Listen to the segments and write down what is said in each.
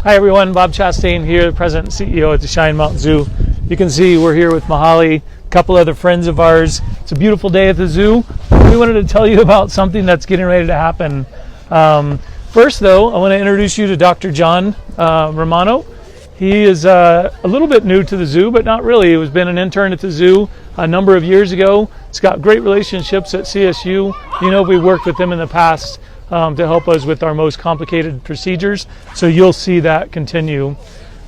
Hi everyone, Bob Chastain here, President and CEO at the Cheyenne Mountain Zoo. You can see we're here with Mahali, a couple other friends of ours. It's a beautiful day at the zoo. We wanted to tell you about something that's getting ready to happen. First though, I want to introduce you to Dr. John Romano. He is a little bit new to the zoo, but not really. He was been an intern at the zoo a number of years ago. He's got great relationships at CSU. You know, we worked with him in the past to help us with our most complicated procedures. So you'll see that continue.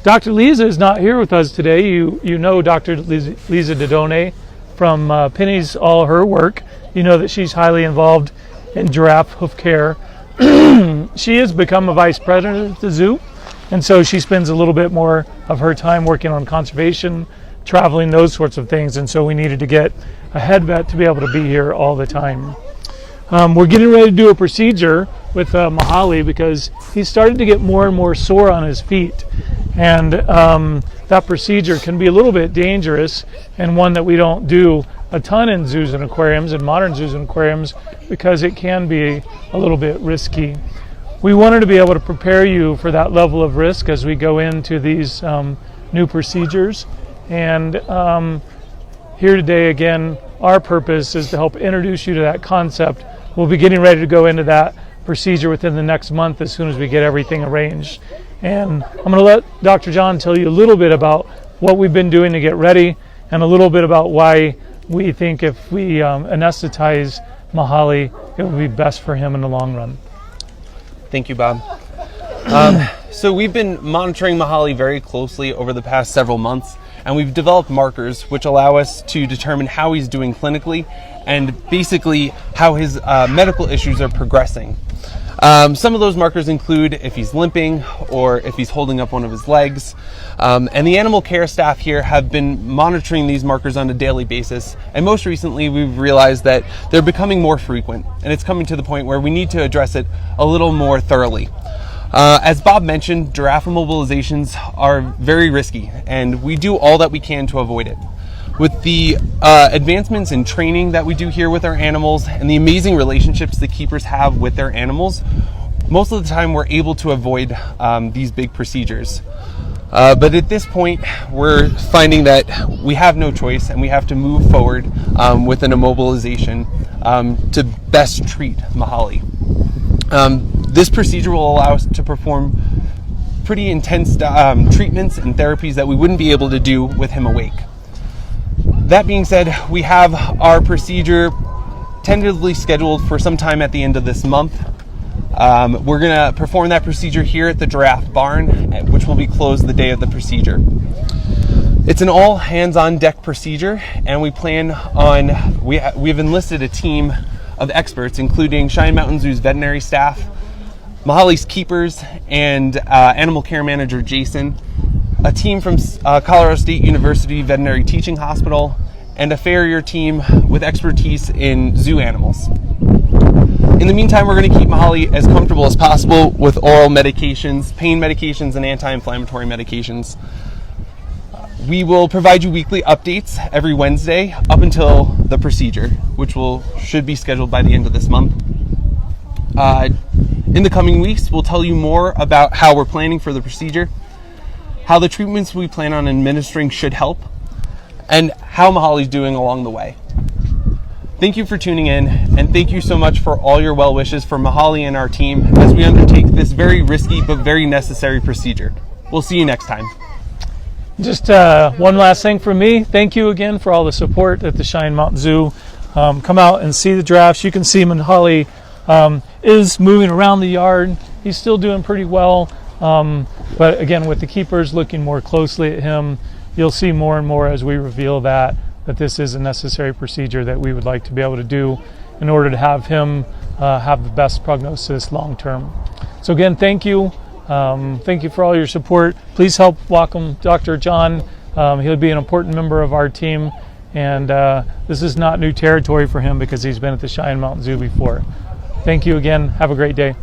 Dr. Lisa is not here with us today. You know Dr. Lisa Dodone from Penny's all her work. You know that she's highly involved in giraffe hoof care. She has become a vice president at the zoo, and so she spends a little bit more of her time working on conservation, traveling, those sorts of things, and so we needed to get a head vet to be able to be here all the time. We're getting ready to do a procedure with Mahali because he started to get more and more sore on his feet, and that procedure can be a little bit dangerous and one that we don't do a ton in zoos and aquariums and modern zoos and aquariums because it can be a little bit risky. We wanted to be able to prepare you for that level of risk as we go into these new procedures, and here today again our purpose is to help introduce you to that concept. We'll be getting ready to go into that procedure within the next month as soon as we get everything arranged. And I'm going to let Dr. John tell you a little bit about what we've been doing to get ready and a little bit about why we think if we anesthetize Mahali, it will be best for him in the long run. Thank you, Bob. So we've been monitoring Mahali very closely over the past several months, and we've developed markers which allow us to determine how he's doing clinically and basically how his medical issues are progressing. Some of those markers include if he's limping or if he's holding up one of his legs. And the animal care staff here have been monitoring these markers on a daily basis. And most recently, we've realized that they're becoming more frequent, and it's coming to the point where we need to address it a little more thoroughly. As Bob mentioned, giraffe immobilizations are very risky, and we do all that we can to avoid it. With the advancements in training that we do here with our animals and the amazing relationships the keepers have with their animals, most of the time we're able to avoid these big procedures. But at this point, we're finding that we have no choice and we have to move forward with an immobilization to best treat Mahali. This procedure will allow us to perform pretty intense treatments and therapies that we wouldn't be able to do with him awake. That being said, we have our procedure tentatively scheduled for some time at the end of this month. We're going to perform that procedure here at the Giraffe Barn, which will be closed the day of the procedure. It's an all hands-on-deck procedure, and we plan on, we've enlisted a team of experts, including Cheyenne Mountain Zoo's veterinary staff, Mahali's keepers, and animal care manager Jason, a team from Colorado State University Veterinary Teaching Hospital, and a farrier team with expertise in zoo animals. In the meantime, we're going to keep Mahali as comfortable as possible with oral medications, pain medications, and anti-inflammatory medications. We will provide you weekly updates every Wednesday up until the procedure, which should be scheduled by the end of this month. In the coming weeks, we'll tell you more about how we're planning for the procedure, how the treatments we plan on administering should help, and how Mahali's doing along the way. Thank you for tuning in, and thank you so much for all your well wishes for Mahali and our team as we undertake this very risky but very necessary procedure. We'll see you next time. Just one last thing from me. Thank you again for all the support at the Cheyenne Mountain Zoo. Come out and see the giraffes. You can see Mahali is moving around the yard. He's still doing pretty well. But again, with the keepers looking more closely at him, you'll see more and more as we reveal that this is a necessary procedure that we would like to be able to do in order to have him have the best prognosis long term. So again, thank you. Thank you for all your support. Please help welcome Dr. John. He'll be an important member of our team, and this is not new territory for him because he's been at the Cheyenne Mountain Zoo before. Thank you again. Have a great day.